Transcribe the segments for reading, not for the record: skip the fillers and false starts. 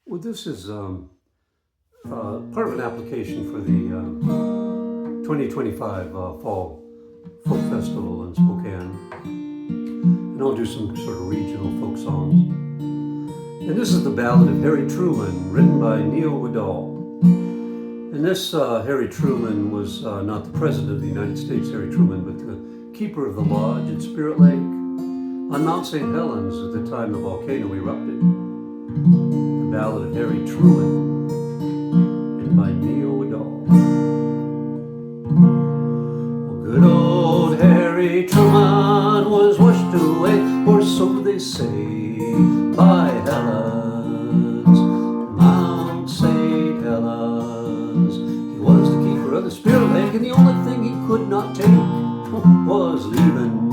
Well, this is part of an application for the 2025 Fall Folk Festival in Spokane. And I'll do some sort of regional folk songs. And this is the ballad of Harry Truman, written by Neil Woodall. And this Harry Truman was not the President of the United States, Harry Truman, but the keeper of the lodge at Spirit Lake on Mount St. Helens at the time the volcano erupted. The Ballad of Harry Truman, written by Neil Woodall. Well, good old Harry Truman was washed away, or so they say, by Helens, Mount St. Helens. He was the keeper of the Spirit Lake, and the only thing he could not take was leaving.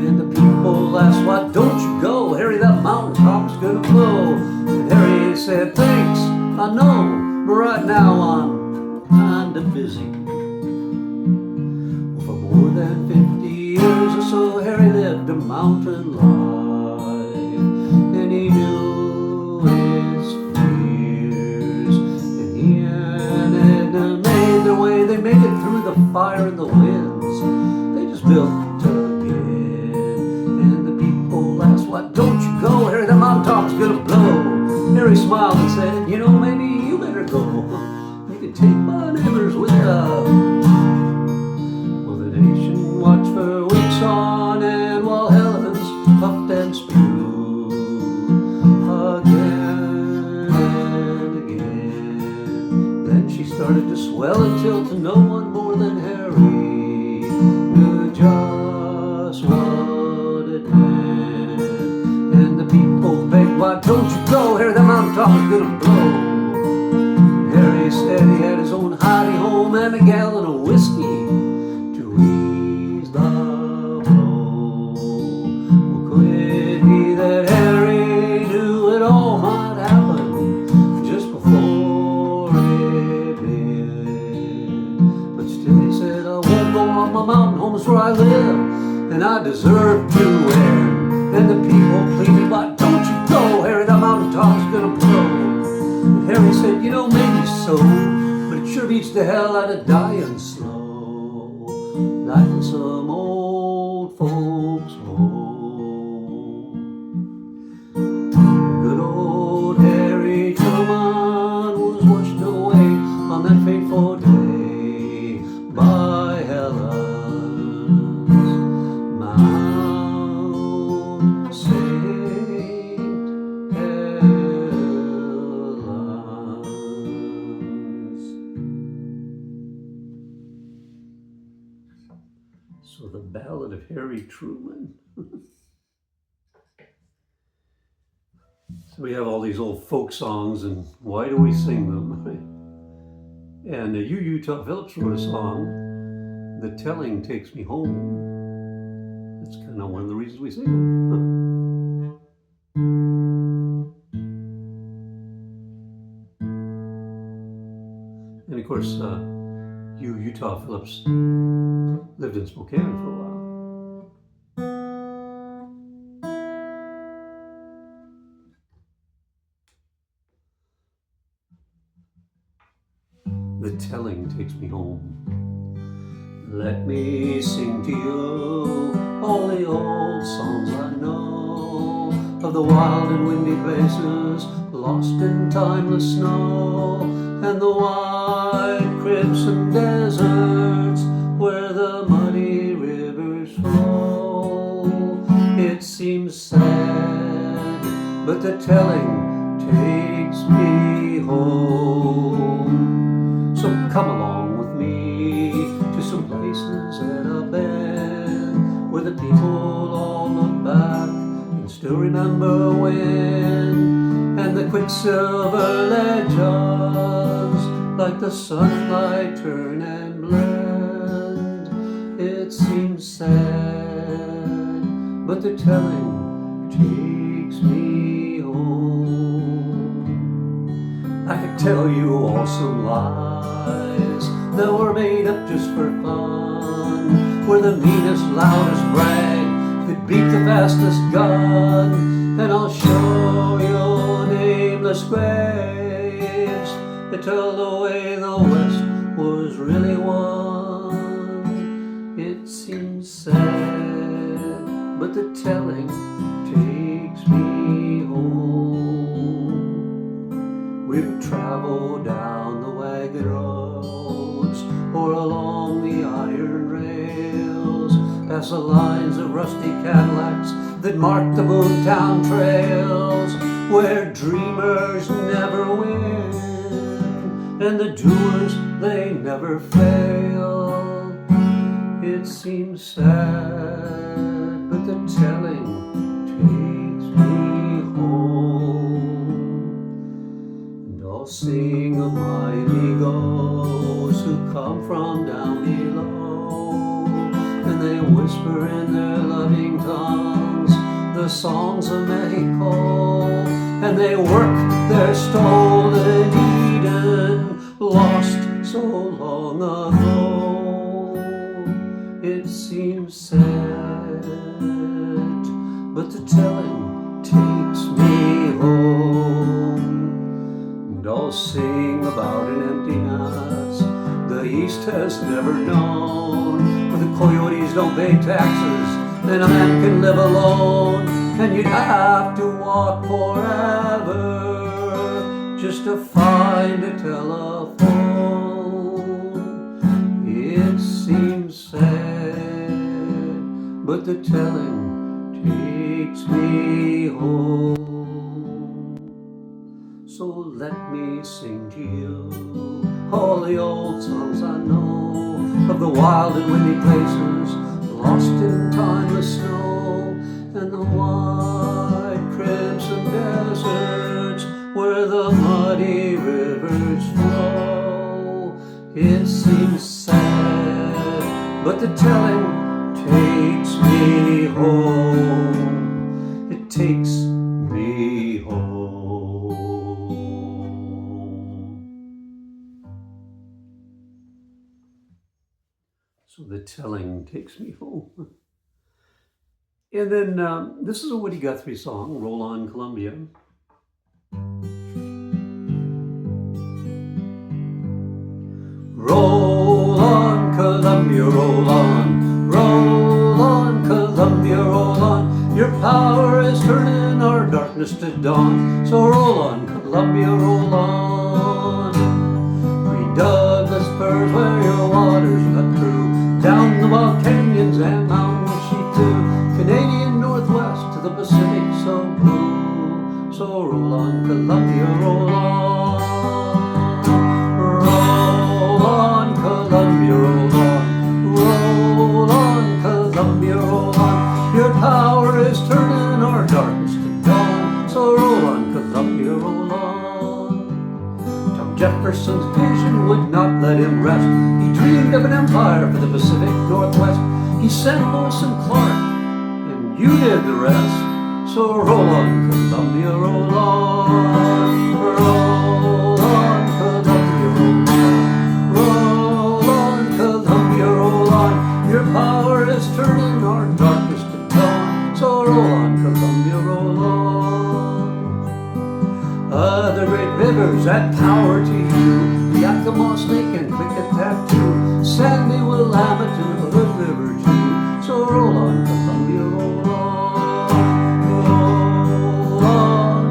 And the people asked, why don't you go, Harry, that mountain top's gonna blow. And Harry said, thanks, I know, but right now I'm kinda busy. Well, for more than 50 years or so, Harry lived a mountain life, and he knew his fears. And he and Edna made their way, they made it through the fire and the winds. They just built why don't you go, Harry, that mountain top's gonna blow. Harry smiled and said, you know, maybe you better go. You can take my neighbors with ya. Well, the nation watched for weeks on end while Helens puffed and spewed again and again. Then she started to swell until to no one more than Harry knew just what it meant. People begged, why don't you go, Harry, that mountain top is gonna blow. Harry said he had his own hidey home and a gallon of whiskey to ease the blow. Well, could it be that Harry knew it all might happen just before it did? But still he said, I won't go on my mountain home, is where I live, and I deserve to win. And the people pleaded, why don't you go, Harry, that mountain top's gonna blow. And Harry said, you know, maybe so, but it sure beats the hell out of dying slow, like in some old folks' home. Good old Harry Truman was washed away on that fateful day by Helen. So the Ballad of Harry Truman. So we have all these old folk songs, and why do we sing them? And Utah Phillips wrote a song, The Telling Takes Me Home. That's kind of one of the reasons we sing them. And of course, Utah Phillips lived in Spokane for a while. The telling takes me home. Let me sing to you all the old songs I know, of the wild and windy places lost in timeless snow, and the wide crimson deserts where the muddy rivers flow. It seems sad, but the telling takes me home. So come along with me to some places that I've been, where the people all look back and still remember when, and the quicksilver legends like the sunlight turn and blend. It seems sad, but the telling takes me home. I could tell you awesome lies that were made up just for fun, where the meanest, loudest brag could beat the fastest gun. And I'll show your name nameless graves. They tell the way the West was really won. It seems sad, but the telling takes me home. We've traveled down the wagon roads or along the iron rails, past the lines of rusty Cadillacs that mark the boomtown trails, where dreamers never win and the doers, they never fail. It seems sad, but the telling takes me home. And I'll sing of mighty ghosts who come from down below, and they whisper in their loving tongues the songs of Mexico, and they work their stolen Eden, lost so long ago. It seems sad, but the telling takes me home. And I'll sing about an emptiness the East has never known, where the coyotes don't pay taxes and a man can live alone, and you'd have to walk forever just to find a telephone. It seems sad, but the telling takes me home. So let me sing to you all the old songs I know, of the wild and windy places lost in timeless snow, and the wide crimson deserts where the muddy rivers flow. It seems sad, but the telling takes me home. It takes me home. So the telling takes me home. And then this is a Woody Guthrie song, Roll On Columbia. Roll on, Columbia, roll on. Roll on, Columbia, roll on. Your power is turning our darkness to dawn. So roll on, Columbia, roll on. Green Douglas firs where your waters cut through, down the wild canyons and mountains she flew, Canadian Northwest to the Pacific so blue. So roll on, Columbia, roll on. Roll on, Columbia, roll on. Roll on, Columbia, roll on. Your power is turning our darkness to dawn. So roll on, Columbia, roll on. Tom Jefferson's vision would not let him rest. He dreamed of an empire for the Pacific Northwest. He sent Lewis and Clark, and you did the rest. So roll on, Columbia, roll on. Roll on, Columbia, roll on. Roll on, Columbia, roll on. Your power is turning our darkness to dawn. So roll on, Columbia, roll on. Other great rivers add power to you, the Yakima, Snake, and Klickitat too, Sandy, Willamette, and Hood River too. So roll on, Columbia, roll on. Roll on,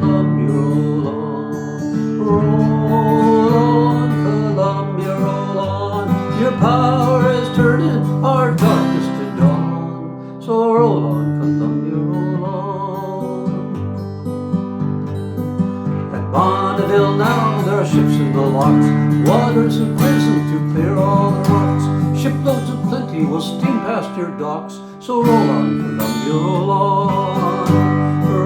Columbia, roll on. Roll on, Columbia, roll on. Your power is turning our darkness to dawn. So roll on, Columbia, roll on. At Bonneville now there are ships in the locks, waters have risen to clear all the rocks. Shiploads of plenty will steam past your docks. So roll on, Columbia, roll on.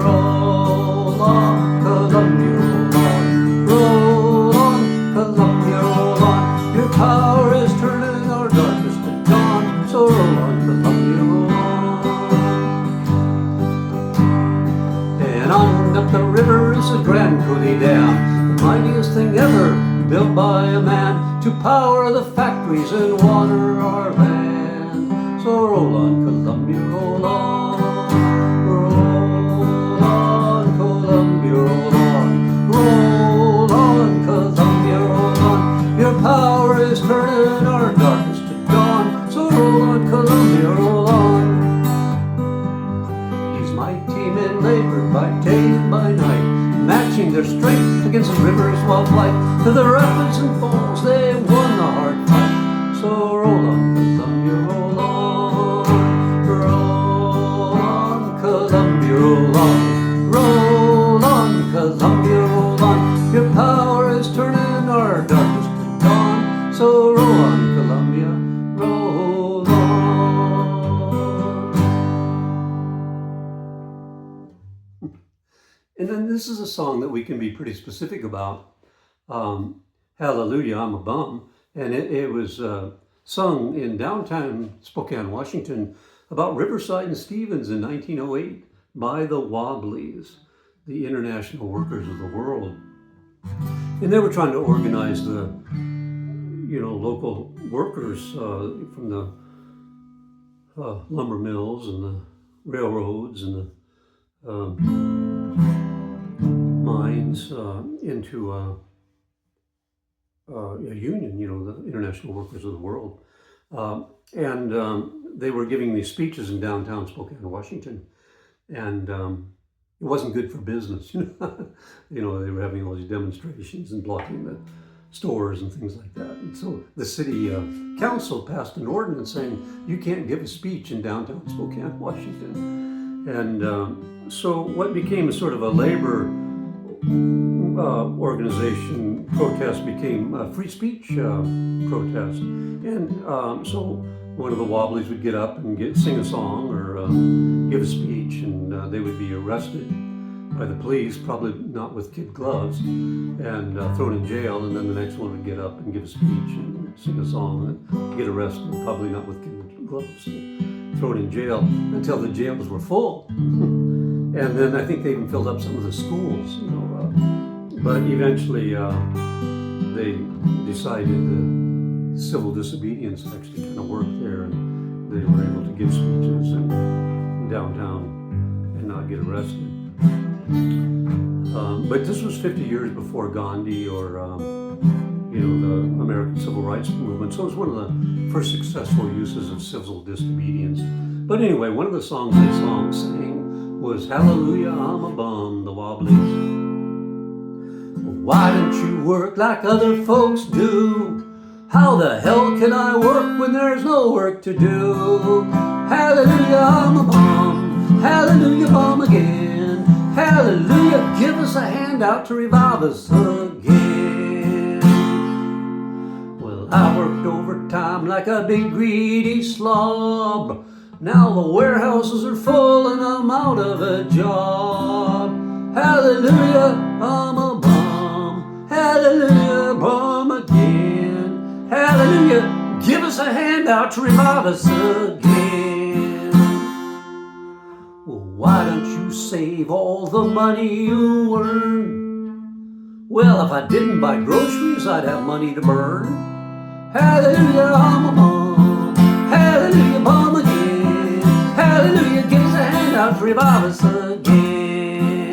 Roll on, Columbia, roll on. Roll on, Columbia, roll on. Your power is turning our darkness to dawn. So roll on, Columbia, roll on. And on up the river is the Grand Coulee Dam, the mightiest thing ever built by a man to power the factories and water our land. So roll on, Columbia, roll on. Roll on, Columbia, roll on. their strength against the river's wild flight. To the rapids and falls, they won the hard fight. So roll on, Columbia, roll on. Roll on, Columbia, roll on. Roll on, Columbia, roll on. Your power is turning our darkness to dawn. So roll on, Columbia, roll on. And then this is a song that we can be pretty specific about. Hallelujah, I'm a Bum. And it was sung in downtown Spokane, Washington, about Riverside and Stevens in 1908 by the Wobblies, the International Workers of the World. And they were trying to organize the, local workers from the lumber mills and the railroads and the mines into a union, the International Workers of the World. And they were giving these speeches in downtown Spokane, Washington. And it wasn't good for business. They were having all these demonstrations and blocking the stores and things like that. And so the city council passed an ordinance saying you can't give a speech in downtown Spokane, Washington. And so what became a sort of a labor organization protest became a free speech protest. And so one of the Wobblies would get up and sing a song or give a speech, and they would be arrested by the police, probably not with kid gloves, and thrown in jail. And then the next one would get up and give a speech and sing a song and get arrested, probably not with kid gloves, and thrown in jail until the jails were full. And then I think they even filled up some of the schools, but eventually they decided the civil disobedience actually kind of worked there, and they were able to give speeches in downtown and not get arrested. But this was 50 years before Gandhi or the American Civil Rights Movement, so it was one of the first successful uses of civil disobedience. But anyway, one of the songs they sang was Hallelujah, I'm a Bum, the Wobblies. Why don't you work like other folks do? How the hell can I work when there's no work to do? Hallelujah, I'm a bum. Hallelujah, bum again. Hallelujah, give us a handout to revive us again. Well, I worked overtime like a big greedy slob. Now the warehouses are full and I'm out of a job. Hallelujah, I'm a bum. Hallelujah, bum again. Hallelujah, give us a handout to revive us again. Well, why don't you save all the money you earn? Well, if I didn't buy groceries, I'd have money to burn. Hallelujah, I'm a bum. Hallelujah, bum again. Hallelujah, give us a handout to revive us again.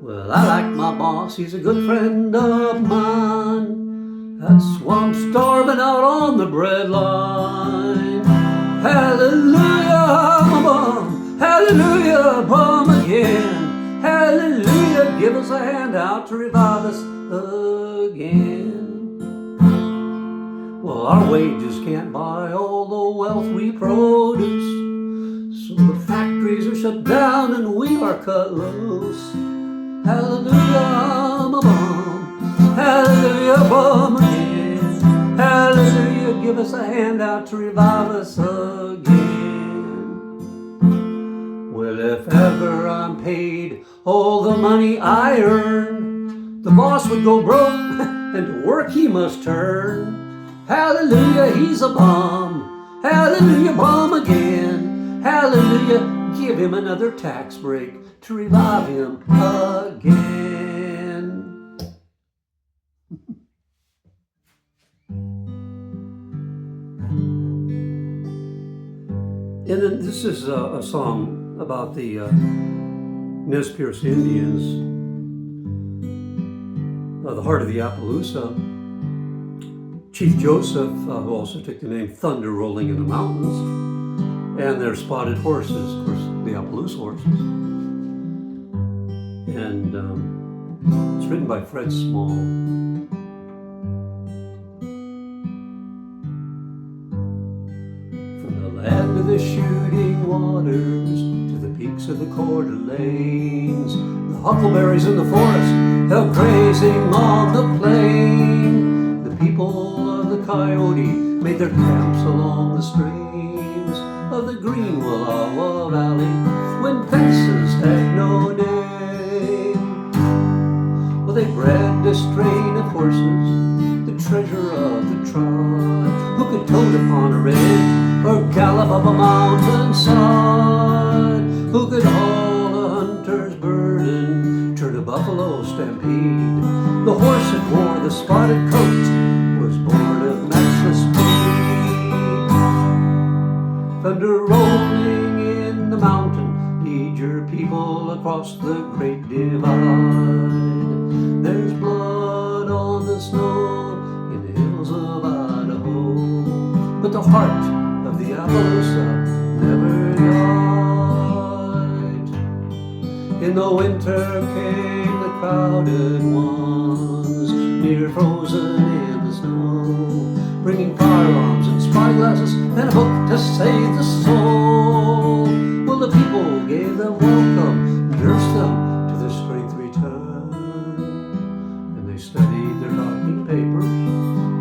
Well, I like my boss, he's a good friend of mine. That's why I'm starving out on the bread line. Hallelujah, I'm a bum. Hallelujah, bum again. Hallelujah, give us a handout to revive us again. Well, our wages can't buy all the wealth we produce, so the factories are shut down and we are cut loose. Hallelujah, I'm a bum. Hallelujah, bum again. Hallelujah, give us a handout to revive us again. Well, if ever I'm paid all the money I earn, the boss would go broke and to work he must turn. Hallelujah, he's a bum. Hallelujah, bum again. Hallelujah, give him another tax break to revive him again. And then this is a song about the Nez Perce Indians, the heart of the Appaloosa. Chief Joseph, who also took the name Thunder Rolling in the Mountains, and their spotted horses, of course, the Appaloosa horses. and it's written by Fred Small. From the land of the shooting waters to the peaks of the Coeur d'Alenes, the huckleberries in the forest held grazing on the plain. The people of the Coyote made their camps along the streams of the Green Wallowa Valley when fences had no name. Well, they bred a strain of horses, the treasure of the tribe, who could tote upon a ridge or gallop up a mountainside, who could haul a hunter's burden, turn a buffalo stampede. The horse that wore the spotted coat was born of matchless speed. Thunder rolling in the mountain, lead your people across the great divide. There's blood on the snow in the hills of Idaho, but the heart of the Appaloosa never died. In the winter came the crowded ones, near frozen in the snow, bringing firearms and spyglasses and a book to save the soul. Well, the people gave them welcome, nursed them to their strength return, and they studied their docking papers,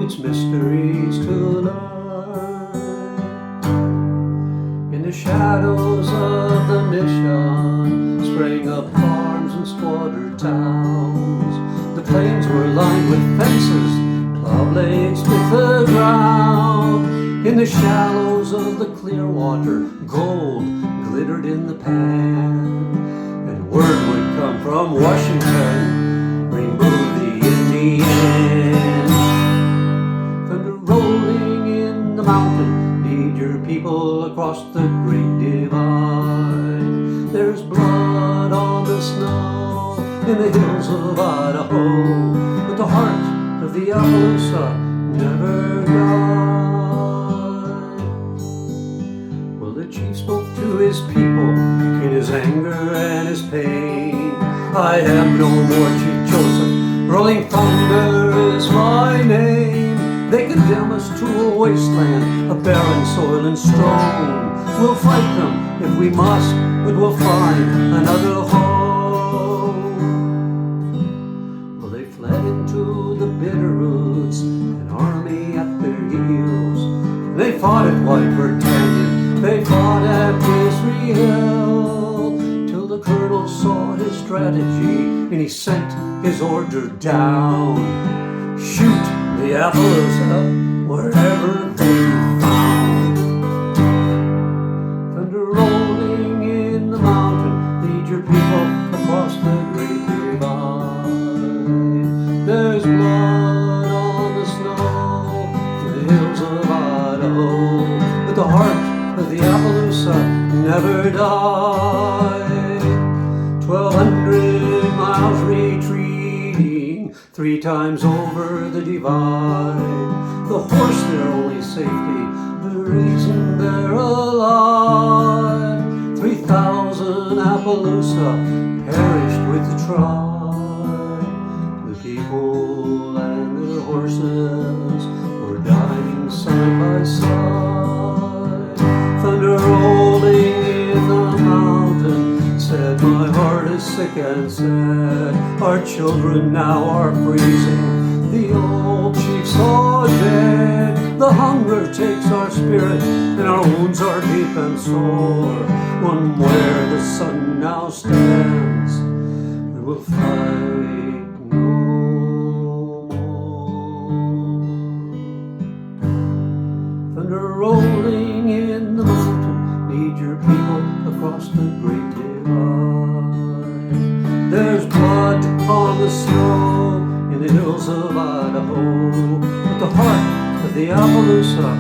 its mysteries to learn. In the shadows of the mission sprang up farms and squattered towns. The plains were lined with fences, plow blades split the ground. In the shallows of the clear water, gold glittered in the pan, and word would come from Washington, remove the Indians. Thunder rolling in the mountain, lead your people across the great divide. There's blood on the snow in the hills of Idaho, but the heart of the Appaloosa never died. Well, the chief spoke to his people in his anger and his pain. I am no more, Chief Joseph, rolling thunder is my name. They condemn us to a wasteland, a barren soil and stone. We'll fight them if we must, but we'll find another home. Well, they fled into the bitter roots, an army at their heels. They fought at White Bird Canyon, they fought at Misery Hill, till the colonel saw his strategy and he sent his order down. Shoot the Appaloosa wherever they found. Thunder rolling in the mountain, lead your people across the great divide. There's blood on the snow in the hills of Idaho, but the heart of the Appaloosa never died. 1,200 miles retreating, 3 times over the divide. The horse their only safety, the reason they're alive. 3,000 Appaloosa perished with the tribe. The people and their horses were dying side by side. Thunder rolling in the mountain said, my heart is sick and sad. Our children now are freezing, the old chiefs are dead. The hunger takes our spirit, and our wounds are deep and sore. One where the sun now stands, we will fight no more. Thunder rolling in the mountain, lead your people across the great divide. There's blood on the snow in the hills of Idaho, but the heart of the Appaloosa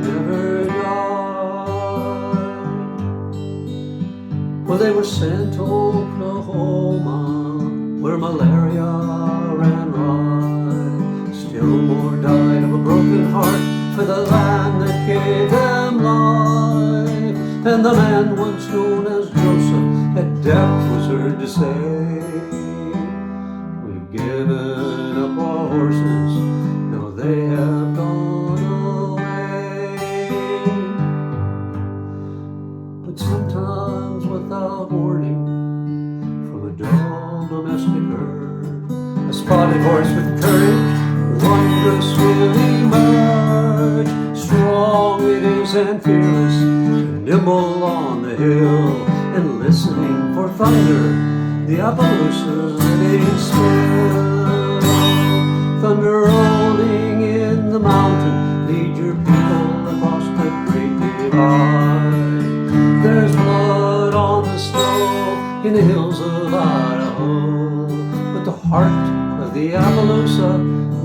never died. Well, they were sent to Oklahoma, where malaria ran riot. Still more died of a broken heart for the land that gave them life. And the man once known as Joseph at depth was heard to say, We've given up our horses, now they have gone away. But sometimes without warning, from a dull domestic herd, a spotted horse with courage, wondrous will emerge. Strong it is and fearless, nimble on the hill, and listening for thunder, the Appaloosa's living still. Thunder rolling in the mountain, lead your people across the great divide. There's blood on the snow in the hills of Idaho, but the heart of the Appaloosa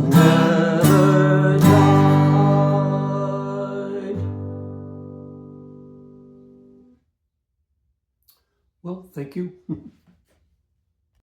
never died. Well, thank you.